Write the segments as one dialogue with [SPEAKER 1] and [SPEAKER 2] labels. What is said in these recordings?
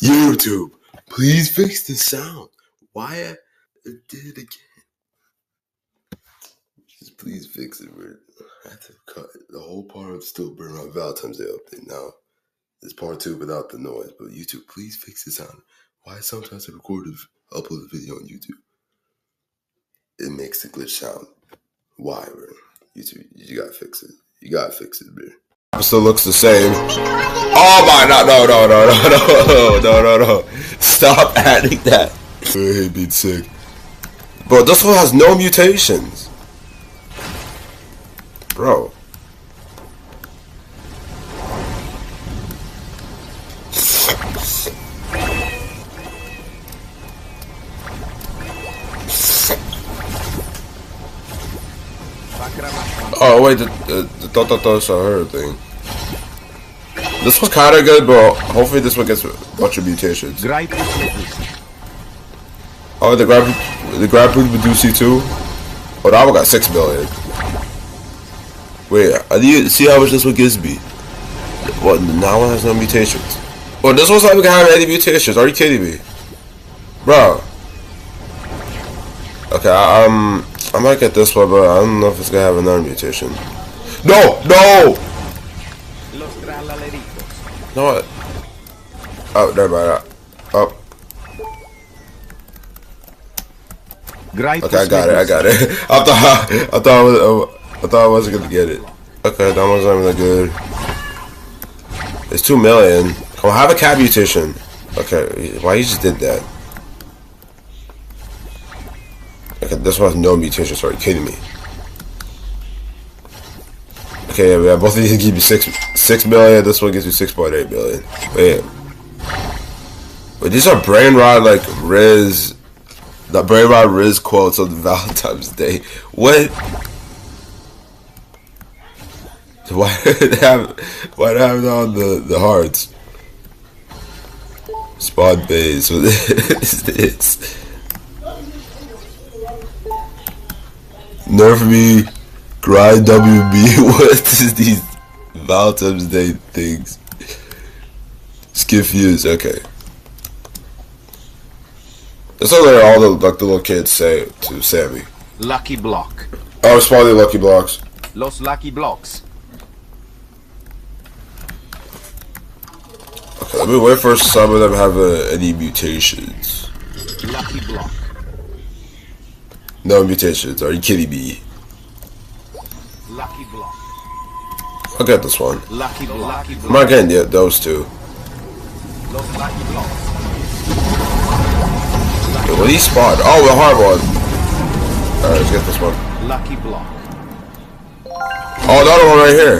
[SPEAKER 1] YouTube, please fix the sound. Why I did it again? Just please fix it. I had to cut the whole part of still Brainrot Valentine's Day update. Now it's part 2 without the noise. But YouTube, please fix the sound. Why sometimes I upload a video on YouTube, it makes the glitch sound. Why, bro? YouTube, you gotta fix it. You gotta fix it, bro. It still looks the same. Oh my, no. Stop adding that. I hate being sick. Bro, this one has no mutations. Bro. Oh wait, the her thing. This was kinda good, but hopefully this one gets a bunch of mutations. Oh, the grab Medusi too? Oh, that one got 6 million. Wait, I need to see how much this one gives me. What, now one has no mutations? Well, this one's not even gonna have any mutations, are you kidding me? Bro. Okay, I might get this one, but I don't know if it's gonna have another mutation. No! No what? Oh, never mind. Oh. Okay, I got it. I thought I wasn't gonna get it. Okay, that one's not even good. It's 2 million. Come on, have a cat mutation. Okay, why you just did that? Okay, this one has no mutations. Are you kidding me? Okay, yeah, both of these give you 6 million. This one gives you 6.8 million. Wait, these are Brainrot like Riz. The Brainrot Riz quotes on Valentine's Day. What? Why did they have it on the hearts? Spawn base. What is this? Nerf me, grind WB. What is these Valentine's Day things? Skip fuse. Okay. That's what all the little kids say to Sammy.
[SPEAKER 2] Lucky block.
[SPEAKER 1] Oh, spawn the lucky blocks.
[SPEAKER 2] Los lucky blocks.
[SPEAKER 1] Okay, let me wait for some of them have any mutations.
[SPEAKER 2] Lucky block.
[SPEAKER 1] No mutations. Are you kidding me?
[SPEAKER 2] Lucky block.
[SPEAKER 1] I'll get this one.
[SPEAKER 2] Lucky block.
[SPEAKER 1] I'm not getting those two.
[SPEAKER 2] Los lucky blocks.
[SPEAKER 1] Wait, what do you spawn? Oh, the hard one. Alright, let's get this one.
[SPEAKER 2] Lucky block.
[SPEAKER 1] Oh, the other one right here.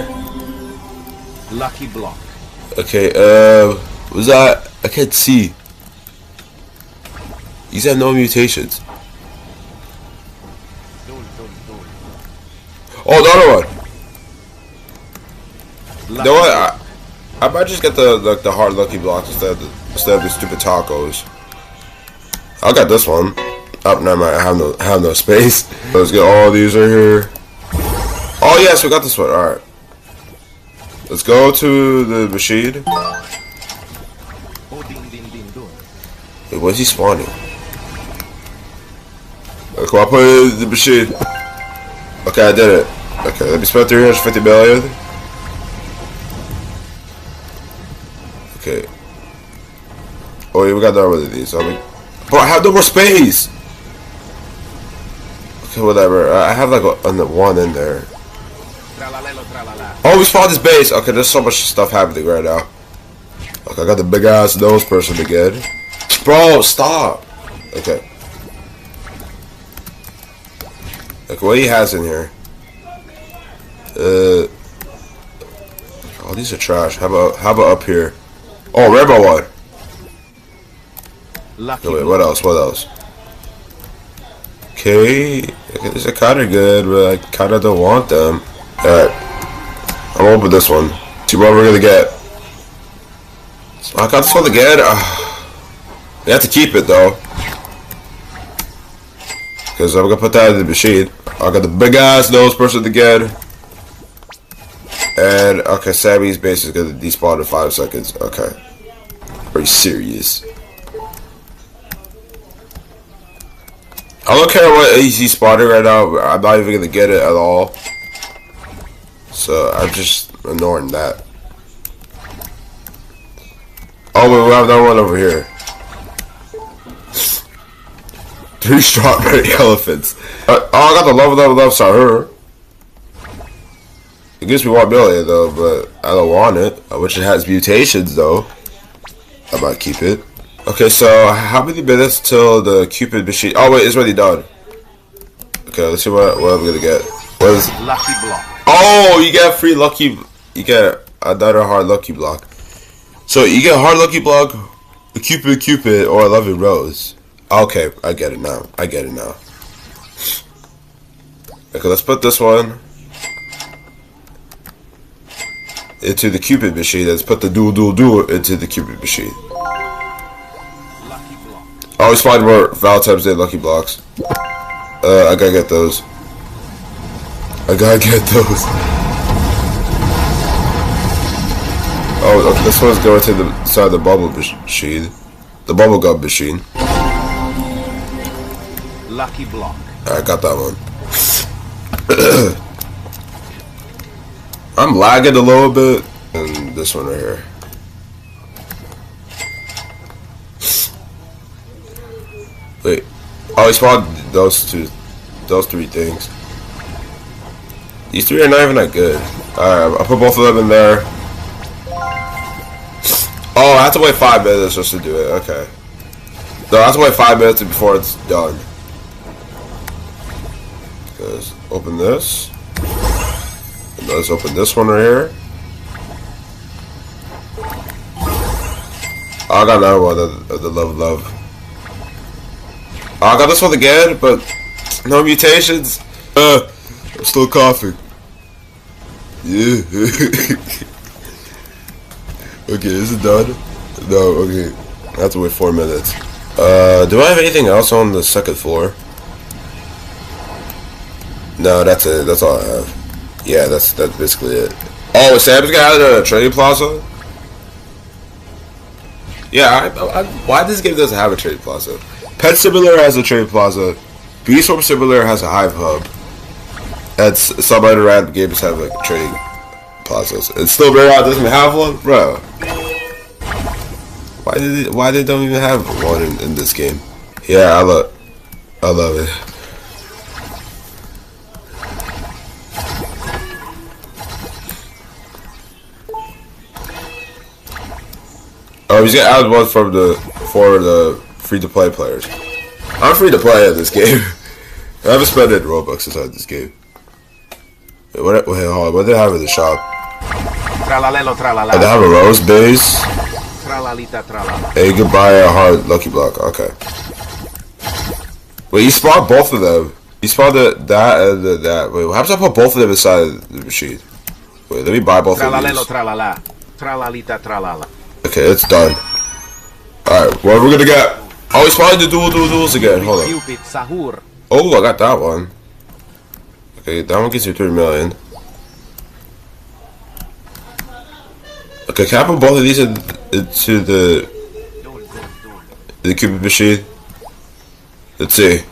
[SPEAKER 2] Lucky block.
[SPEAKER 1] Okay, was that? I can't see. These have no mutations. Oh, the other one. You know what? I might just get the hard lucky blocks instead of the stupid tacos. I'll get this one. Oh, never mind. I have no space. Let's get all these right here. Oh yes, we got this one. All right. Let's go to the machine. Wait, where's he spawning? Okay, come on, put it in the machine. Okay, I did it. Okay, let me spend 350 million. Okay. Oh yeah, we got another one of these. Bro, I have no more space. Okay, whatever. I have like one in there. Oh, we spawned this base. Okay, there's so much stuff happening right now. Okay, I got the big ass nose person again. Bro, stop. Okay. Like, what he has in here? Oh, these are trash. How about up here? Oh, rainbow one.
[SPEAKER 2] Lucky.
[SPEAKER 1] Wait, what else? Okay, these are kind of good, but I kind of don't want them. Alright, I'm gonna open this one. See what we're gonna get. I got this one again. We have to keep it though, because I'm gonna put that in the machine. I got the big ass nose person again. And okay, Sammy's base is gonna despawn in 5 seconds. Okay. Are you serious? I don't care what he's spotting right now. I'm not even gonna get it at all. So I'm just ignoring that. Oh, we have another one over here. 3 strawberry elephants. Oh, I got the love Sahur. It gives me 1 million though, but I don't want it. I wish it has mutations though. I might keep it. Okay, so how many minutes till the Cupid machine? Oh wait, it's already done. Okay, let's see what I'm gonna get. What is?
[SPEAKER 2] Lucky block.
[SPEAKER 1] Oh, you get free lucky. You get another hard lucky block. So you get a hard lucky block, a Cupid, or a loving rose. Okay, I get it now. Okay, let's put this one into the Cupid machine. Let's put the duel into the Cupid machine.
[SPEAKER 2] Lucky block.
[SPEAKER 1] I always find more Valentine's Day lucky blocks. I gotta get those. Oh, okay, this one's going to the side of the bubble machine. The bubblegum machine.
[SPEAKER 2] Lucky block.
[SPEAKER 1] I got that one. I'm lagging a little bit. And this one right here. Wait. Oh, he spawned those 3 things. These 3 are not even that good. Alright, I'll put both of them in there. Oh, I have to wait 5 minutes just to do it. Okay. No, I have to wait 5 minutes before it's done. Let's open this. And let's open this one right here. Oh, I got another one of the love. Oh, I got this one again, but no mutations. I'm still coughing. Yeah. Okay, is it done? No, okay. I have to wait 4 minutes. Do I have anything else on the 2nd floor? No, that's it. That's all I have. Yeah, that's basically it. Oh, Sam's got a trading plaza? Yeah, why this game doesn't have a trading plaza? Pet Simulator has a trading plaza. Beastform Simulator has a hive hub. And some other random games have like trading plazas. And still Brainrot doesn't have one? Bro. Why they don't even have one in this game? Yeah, I love it. Oh, he's gonna add one for the free-to-play players. I'm free-to-play in this game. I haven't spent any Robux inside this game. Wait, hold on. What did I have in the shop?
[SPEAKER 2] Tralalelo tralala.
[SPEAKER 1] I have a rose base.
[SPEAKER 2] Tralalita tralala.
[SPEAKER 1] And you can buy a hard lucky block. Okay. Wait, you spawned both of them. You spawned that and that. Wait, how does I put both of them inside the machine? Wait, let me buy both of these.
[SPEAKER 2] Tralalelo tralala. Tralalita tralala. Okay,
[SPEAKER 1] it's done. Alright, what are we gonna get? Oh, he's spawned the duels again. Hold on.
[SPEAKER 2] Cupid Sahur.
[SPEAKER 1] Oh, I got that one. Okay, that one gets you 3 million. Okay, can I put both of these into the Cupid machine? Let's see.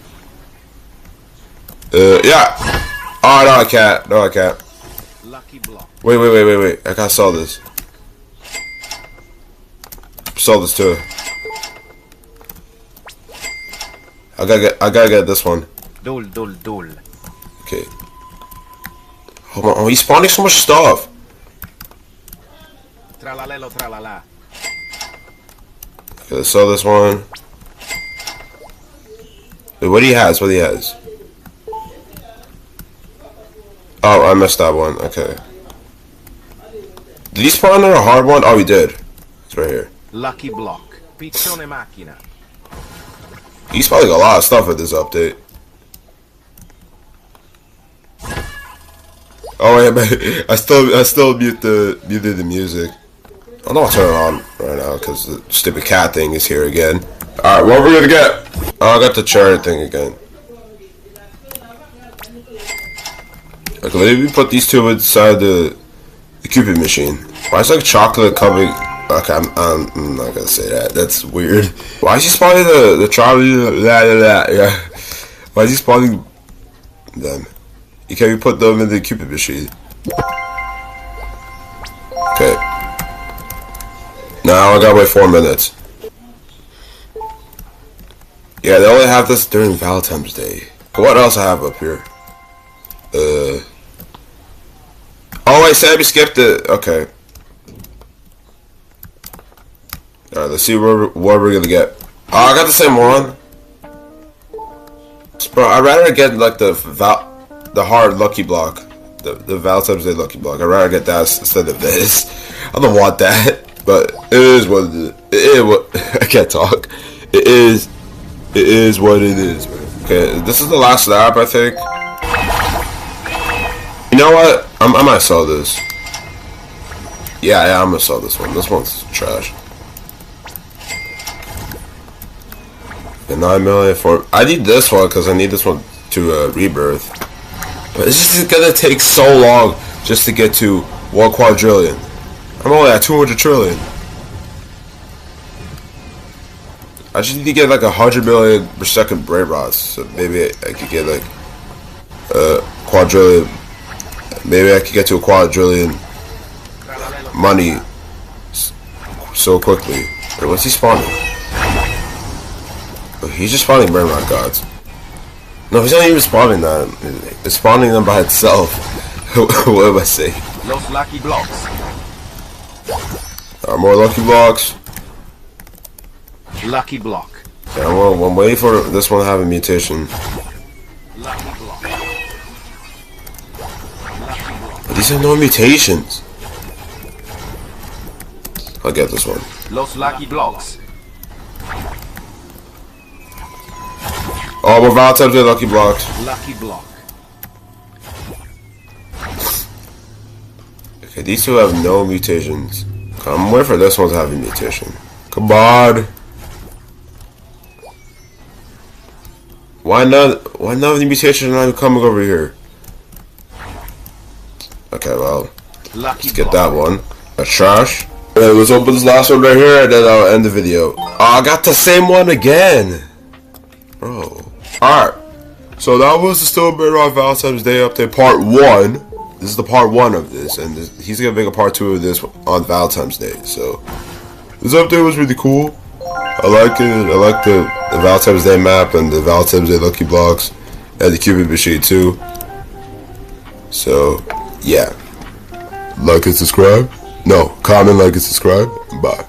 [SPEAKER 1] Yeah. Oh, no, I can't. No, I can't.
[SPEAKER 2] Lucky block.
[SPEAKER 1] Wait. I gotta sell this. Sell this too. I gotta get this one.
[SPEAKER 2] Dul.
[SPEAKER 1] Okay. Hold on. Oh, he's spawning so much stuff.
[SPEAKER 2] Tralalelo tralala.
[SPEAKER 1] Okay, let's sell this one. Wait, what do he has? Oh, I missed that one. Okay. Did he spawn on a hard one? Oh, he did. It's right here.
[SPEAKER 2] Lucky block. Piccione macchina.
[SPEAKER 1] He's spawning a lot of stuff with this update. Oh wait, man. I still muted the music. I don't know what's turn it on right now because the stupid cat thing is here again. Alright, what are we gonna get? Oh, I got the chariot thing again. Okay, let me put these two inside the Cupid machine. Why is like chocolate coming Okay, I'm not gonna say that. That's weird. Why is he spawning the Charlie? Yeah. Why is he spawning them? You can't put them in the Cupid machine. Okay. Now I gotta wait 4 minutes. Yeah, they only have this during Valentine's Day. What else I have up here? Oh wait, Sammy skipped it. Okay. Alright, let's see what we're gonna get. Oh, I got the same one. Bro, I'd rather get like the hard lucky block. The Valentine's Day lucky block. I'd rather get that instead of this. I don't want that. But it is what it is. It is what I can't talk. It is what it is, man. Okay, this is the last lap, I think. You know what? I might sell this. Yeah, I'm gonna sell this one. This one's trash. The 9 million for. I need this one because I need this one to rebirth. But it's just gonna take so long just to get to 1 quadrillion. I'm only at 200 trillion. I just need to get like 100 million per second Brainrots. So maybe I could get like a quadrillion. Maybe I could get to a quadrillion money so quickly. Wait, what's he spawning? Oh, he's just spawning Brainrot gods. No, he's not even spawning that. It's spawning them by itself. What am I saying?
[SPEAKER 2] Los lucky blocks.
[SPEAKER 1] More lucky blocks.
[SPEAKER 2] Lucky block.
[SPEAKER 1] Yeah, I'm waiting for this one to have a mutation.
[SPEAKER 2] Lucky block.
[SPEAKER 1] These are no mutations. I'll get this one.
[SPEAKER 2] Los lucky blocks.
[SPEAKER 1] Oh, more Valentine's Day lucky blocks.
[SPEAKER 2] Lucky block.
[SPEAKER 1] Okay, these two have no mutations. I'm waiting for this one to have a mutation. Come on. Why none of the mutations are not even coming over here? Okay, well, let's get that one. That's trash. Okay, let's open this last one right here and then I'll end the video. Oh, I got the same one again. Bro. Alright. So that was the Still Brainrot Valentine's Day update part 1. This is the part 1 of this, and he's gonna make a part 2 of this on Valentine's Day. So this update was really cool. I like it. I like the Valentine's Day map and the Valentine's Day lucky blocks and the Cupid machine too. So yeah, like and subscribe. No, comment, like and subscribe. Bye.